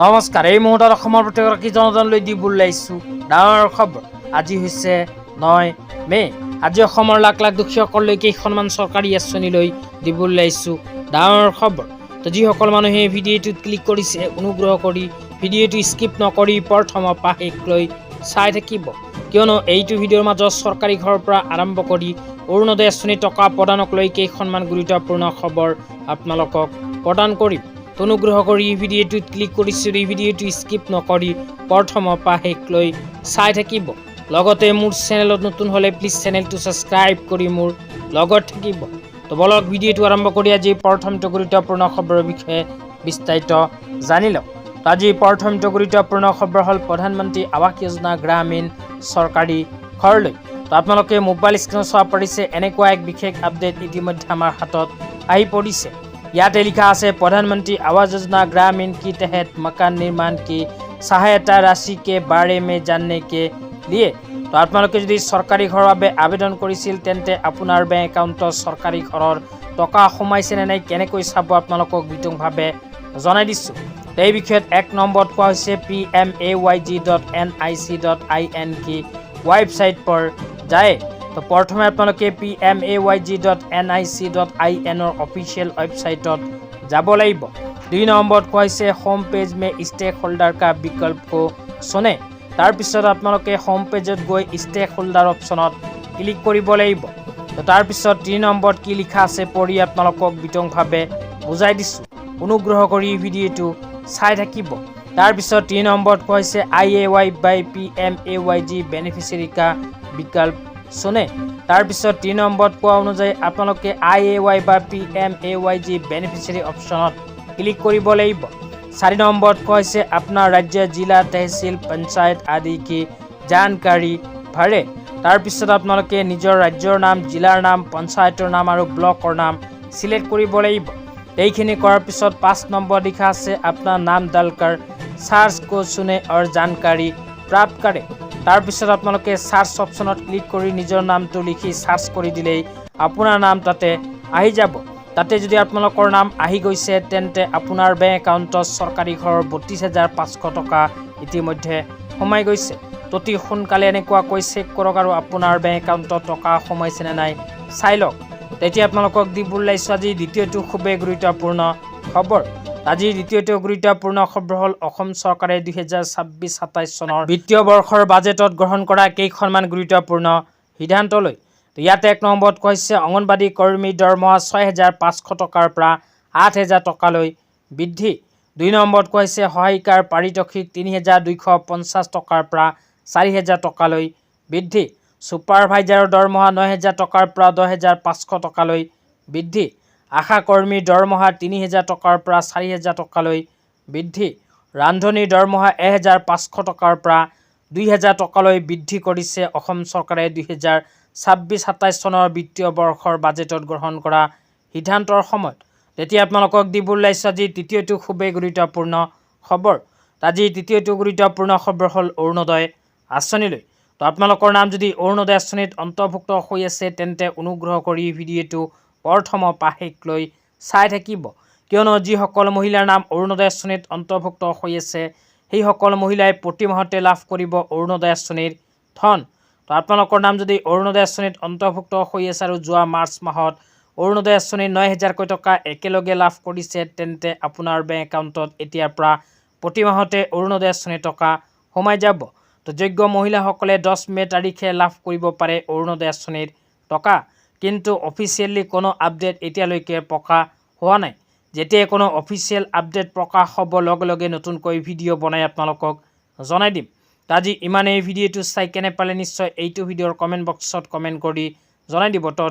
নমস্কাৰ। এই মুহূৰ্তত অসমৰ প্ৰতিগৰাকী জনতালৈ দিব ওলাইছোঁ ডাঙৰ খবৰ। আজি হৈছে 9 মে'। আজি অসমৰ লাখ লাখ দুখীয়াসকললৈ কেইখনমান চৰকাৰী আঁচনিলৈ দিব ওলাইছোঁ ডাঙৰ খবৰ। তো যিসকল মানুহে ভিডিঅ'টোত ক্লিক কৰিছে অনুগ্ৰহ কৰি ভিডিঅ'টো স্কিপ নকৰি প্ৰথমৰ পৰা শেষলৈ চাই থাকিব, কিয়নো এইটো ভিডিঅ'ৰ মাজত চৰকাৰী ঘৰৰ পৰা আৰম্ভ কৰি অৰুণোদয় আঁচনি টকা প্ৰদানক লৈ কেইখনমান গুৰুত্বপূৰ্ণ খবৰ আপোনালোকক প্ৰদান কৰিম। অনুগ্ৰহ কৰি ভিডিঅ'টোত ক্লিক কৰিছোঁ, এই ভিডিঅ'টো স্কিপ নকৰি প্ৰথমৰ পৰা শেষলৈ চাই থাকিব। লগতে মোৰ চেনেলত নতুন হ'লে প্লিজ চেনেলটো ছাবস্ক্ৰাইব কৰি মোৰ লগত থাকিব। তো বলক ভিডিঅ'টো আৰম্ভ কৰি আজি প্ৰথমটো গুৰুত্বপূৰ্ণ খবৰৰ বিষয়ে বিস্তাৰিত জানি লওক। আজি প্ৰথমটো গুৰুত্বপূৰ্ণ খবৰ হ'ল প্ৰধানমন্ত্ৰী আৱাস যোজনা গ্ৰামীণ চৰকাৰী ঘৰলৈ। তো আপোনালোকে মোবাইল স্ক্ৰীনত চাব পাৰিছে এনেকুৱা এক বিশেষ আপডেট ইতিমধ্যে আমাৰ হাতত আহি পৰিছে। ইয়াতে লিখা আছে प्रधानमंत्री आवास योजना ग्रामीण के तहत मकान निर्माण की सहायता राशि के बारे में जानने के लिए। तो আপোনালোকে যদি চৰকাৰী ঘৰৰ বাবে আবেদন কৰিছিল তেন্তে আপোনাৰ বেংক একাউণ্টত চৰকাৰী ঘৰৰ টকা সোমাইছে নে নাই কেনেকৈ চাব আপোনালোকক বিতংভাৱে জনাই দিছোঁ। এই বিষয়ত 1 নম্বৰত কোৱা হৈছে pmayg.nic.in की वेबसाइट पर जाए। तो प्रथमे আপোনালোকে pmayg.nic.in ऑफिशियल वेबसाइटत যাব লাগিব। 2 নম্বৰত কোৱা হৈছে होम पेज में स्टेक होल्डर का विकल्प को सुने। তাৰ পিছত আপোনালোকে होम पेजत গৈ स्टेक होल्डर অপচনত ক্লিক কৰিব লাগিব। তো তাৰ পিছত 3 নম্বৰত কি লিখা আছে পঢ়ি আপোনালোকক বিতংভাৱে বুজাই দিছোঁ, অনুগ্ৰহ কৰি ভিডিঅ'টো চাই থাকিব। তাৰ পিছত 3 নম্বৰত কোৱা হৈছে IAY by PMAYG बेनिफिशियरी का विकल्प सुने। তাৰ পিছত 3 নম্বৰত কোৱা অনুযায়ী আপোনালোকে IAY বা PMAYG बेनिफिशियरी অপচনত ক্লিক কৰিব লাগিব। 4 নম্বৰত কোৱা হৈছে আপোনাৰ ৰাজ্য, জিলা, তহচিল, পঞ্চায়ত আদি কি জানকাৰী ভৰে। তাৰ পিছত আপোনালোকে নিজৰ ৰাজ্যৰ নাম, জিলাৰ নাম, পঞ্চায়তৰ নাম আৰু ব্লকৰ নাম সিলেক্ট কৰিব লাগিব। এইখিনি কৰাৰ পিছত 5 নম্বৰ লিখা আছে আপোনাৰ নাম ডালকাৰ সাৰ্চ কো চুনে আৰু জানকাৰী প্ৰাপ্ত কৰে। তাৰ পিছত আপোনালোকে সাৰ্চ অপচনত ক্লিক কৰি নিজৰ নামটো লিখি সাৰ্চ কৰি দিলেই আপোনাৰ নাম তাতে আহি যাব। তাতে যদি আপোনালোকৰ নাম আহি গৈছে তেন্তে আপোনাৰ বেংক একাউণ্টত চৰকাৰী ঘৰৰ 32,500 টকা ইতিমধ্যে সোমাই গৈছে। অতি সোনকালে এনেকুৱাকৈ চেক কৰক আৰু আপোনাৰ বেংক একাউণ্টত টকা সোমাইছে নে নাই চাই লওক। তেতিয়া আপোনালোকক দিব ওলাইছোঁ আজি দ্বিতীয়টো খুবেই গুৰুত্বপূৰ্ণ খবৰ। আজিৰ দ্বিতীয়টো গুৰুত্বপূৰ্ণ খবৰ হ'ল অসম চৰকাৰে 2026-27 চনৰ বিত্তীয় বৰ্ষৰ বাজেটত গ্ৰহণ কৰা কেইখনমান গুৰুত্বপূৰ্ণ সিদ্ধান্ত লৈ। ইয়াতে 1 নম্বৰত কোৱা হৈছে অংগনবাড়ী কৰ্মীৰ দৰমহা 6,500 টকাৰ পৰা 8,000 টকালৈ বৃদ্ধি। 2 নম্বৰত কোৱা হৈছে সহায়িকাৰ পাৰিতোষিক 3,250 টকাৰ পৰা 4,000 টকালৈ বৃদ্ধি। ছুপাৰভাইজাৰৰ দৰমহা 9,000 টকাৰ পৰা 10,500 টকালৈ বৃদ্ধি। আশা কৰ্মীৰ দৰমহা 3,000 টকাৰ পৰা 4,000 টকালৈ বৃদ্ধি। ৰান্ধনীৰ দৰমহা 1,500 টকাৰ পৰা 2,000 টকালৈ বৃদ্ধি কৰিছে অসম চৰকাৰে 2026-27 চনৰ বিত্তীয় বৰ্ষৰ বাজেটত গ্ৰহণ কৰা সিদ্ধান্তৰ সময়ত। তেতিয়া আপোনালোকক দিব ওলাইছোঁ আজি তৃতীয়টো খুবেই গুৰুত্বপূৰ্ণ খবৰ। আজি তৃতীয়টো গুৰুত্বপূৰ্ণ খবৰ হ'ল অৰুণোদয় আঁচনিলৈ। তো আপোনালোকৰ নাম যদি অৰুণোদয় আঁচনিত অন্তৰ্ভুক্ত হৈ আছে তেন্তে অনুগ্ৰহ কৰি ভিডিঅ'টো প্ৰথমৰ পৰা শেষলৈ চাই থাকিব, কিয়নো যিসকল মহিলাৰ নাম অৰুণোদয় আঁচনিত অন্তৰ্ভুক্ত হৈ আছে সেইসকল মহিলাই প্ৰতি মাহতে লাভ কৰিব অৰুণোদয় আঁচনিৰ ধন। তো আপোনালোকৰ নাম যদি অৰুণোদয় আঁচনিত অন্তৰ্ভুক্ত হৈ আছে আৰু যোৱা মাৰ্চ মাহত অৰুণোদয় আঁচনিৰ 9,000 টকা একেলগে লাভ কৰিছে তেন্তে আপোনাৰ বেংক একাউণ্টত এতিয়াৰ পৰা প্ৰতি মাহতে অৰুণোদয় আঁচনিৰ টকা সোমাই যাব। তো যোগ্য মহিলাসকলে 10 মে' তাৰিখে লাভ কৰিব পাৰে অৰুণোদয় আঁচনিৰ টকা, কিন্তু অফিচিয়েলি কোনো আপডেট এতিয়ালৈকে প্ৰকাশ হোৱা নাই। যেতিয়া কোনো অফিচিয়েল আপডেট প্ৰকাশ হ'ব লগে লগে নতুনকৈ ভিডিঅ' বনাই আপোনালোকক জনাই দিম। আজি ইমানেই। ভিডিঅ'টো চাই কেনে পালে নিশ্চয় এইটো ভিডিঅ'ৰ কমেণ্ট বক্সত কমেণ্ট কৰি জনাই দিব। তো